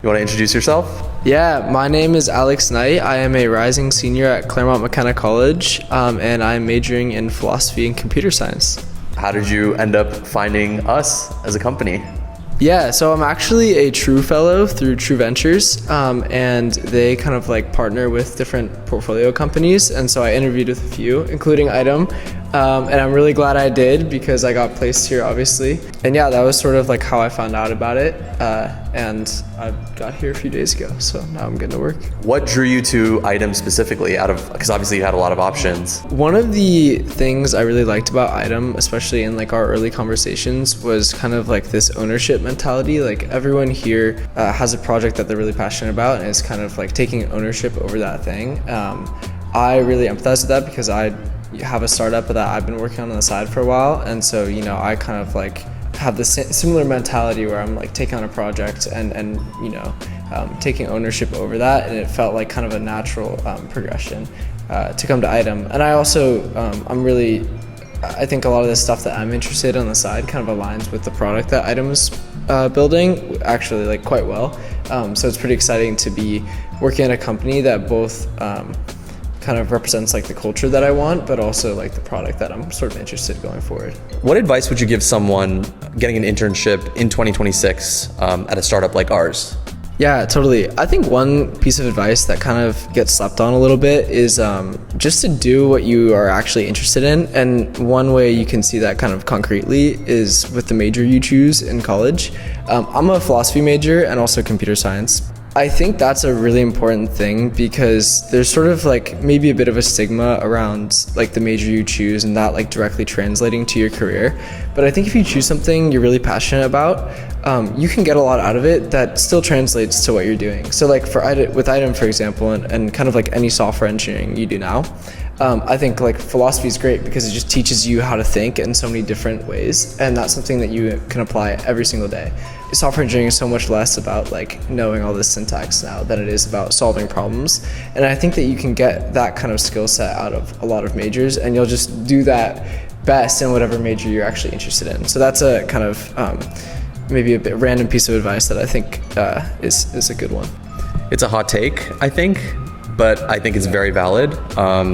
You want to introduce yourself? Yeah, my name is Alex Knight. I am a rising senior at Claremont McKenna College, and I'm majoring in philosophy and computer science. How did you end up finding us as a company? Yeah, so I'm actually a True Fellow through True Ventures, and they kind of like partner with different portfolio companies, and so I interviewed with a few, including Item, and I'm really glad I did because I got placed here, obviously. And yeah, that was sort of like how I found out about it, and I got here a few days ago, so now I'm getting to work. What drew you to Item specifically because obviously you had a lot of options. One of the things I really liked about Item, especially in like our early conversations, was kind of like this ownership mentality. Like everyone here has a project that they're really passionate about and is kind of like taking ownership over that thing. I really empathize with that because I have a startup that I've been working on the side for a while, and so I kind of like have the similar mentality where I'm like taking on a project and taking ownership over that, and it felt like kind of a natural progression to come to Item. And I also I think a lot of the stuff that I'm interested in on the side kind of aligns with the product that Item is building actually like quite well. So it's pretty exciting to be working at a company that both kind of represents like the culture that I want, but also like the product that I'm sort of interested in going forward. What advice would you give someone getting an internship in 2026 at a startup like ours? Yeah, totally. I think one piece of advice that kind of gets slept on a little bit is just to do what you are actually interested in. And one way you can see that kind of concretely is with the major you choose in college. I'm a philosophy major and also computer science. I think that's a really important thing because there's sort of like maybe a bit of a stigma around like the major you choose and that like directly translating to your career. But I think if you choose something you're really passionate about, you can get a lot out of it that still translates to what you're doing. So like with Item, for example, and kind of like any software engineering you do now, I think like philosophy is great because it just teaches you how to think in so many different ways, and that's something that you can apply every single day. Software engineering is so much less about like knowing all this syntax now than it is about solving problems, and I think that you can get that kind of skill set out of a lot of majors, and you'll just do that best in whatever major you're actually interested in. So that's a kind of maybe a bit random piece of advice that I think is a good one. It's a hot take, I think, but I think it's very valid,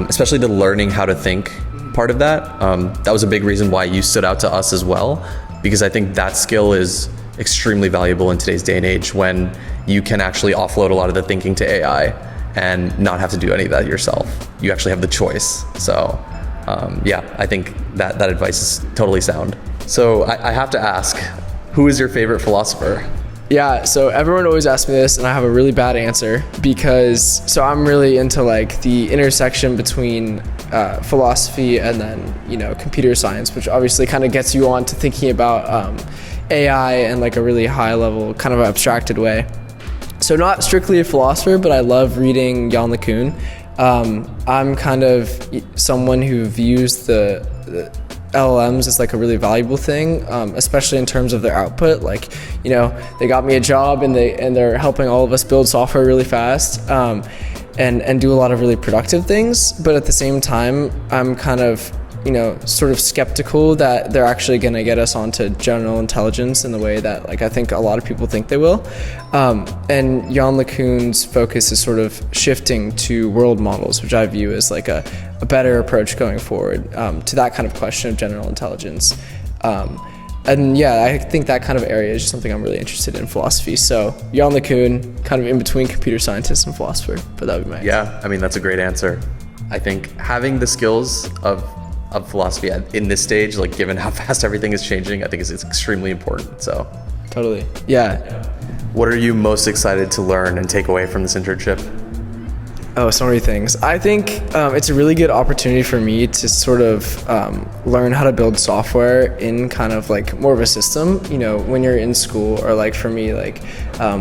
especially the learning how to think part of that. That was a big reason why you stood out to us as well, because I think that skill is extremely valuable in today's day and age when you can actually offload a lot of the thinking to AI and not have to do any of that yourself. You actually have the choice. So I think that advice is totally sound. So I have to ask, who is your favorite philosopher? Yeah, so everyone always asks me this and I have a really bad answer because I'm really into like the intersection between philosophy and then computer science, which obviously kind of gets you on to thinking about AI in like a really high level kind of abstracted way. So not strictly a philosopher, but I love reading Jan LeCun. I'm kind of someone who views the LLMs is like a really valuable thing, especially in terms of their output. Like, they got me a job and they're helping all of us build software really fast, and do a lot of really productive things. But at the same time, I'm kind of, sort of skeptical that they're actually going to get us onto general intelligence in the way that like I think a lot of people think they will. And Jan LeCun's focus is sort of shifting to world models, which I view as like a better approach going forward to that kind of question of general intelligence. And yeah, I think that kind of area is just something I'm really interested in philosophy. So Jan LeCun, kind of in between computer scientist and philosopher, but that would be my answer. Yeah, I mean, that's a great answer. I think having the skills of philosophy in this stage, like given how fast everything is changing, I think it's extremely important. So totally. Yeah. What are you most excited to learn and take away from this internship? Oh, so many things. I think it's a really good opportunity for me to sort of learn how to build software in kind of like more of a system. When you're in school, or like for me, like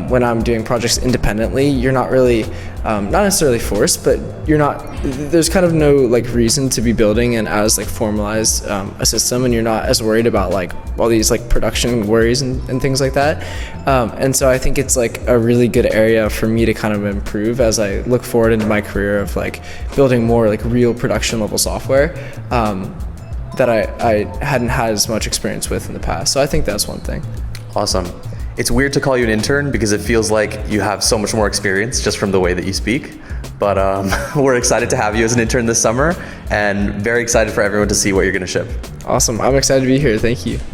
when I'm doing projects independently, you're not really, not necessarily forced, but there's kind of no like reason to be building and as like formalized a system, and you're not as worried about like all these like production worries and things like that. And so I think it's like a really good area for me to kind of improve as I look forward into my career of like building more like real production level software that I hadn't had as much experience with in the past. So I think that's one thing. Awesome. It's weird to call you an intern because it feels like you have so much more experience just from the way that you speak. But we're excited to have you as an intern this summer and very excited for everyone to see what you're going to ship. Awesome. I'm excited to be here. Thank you.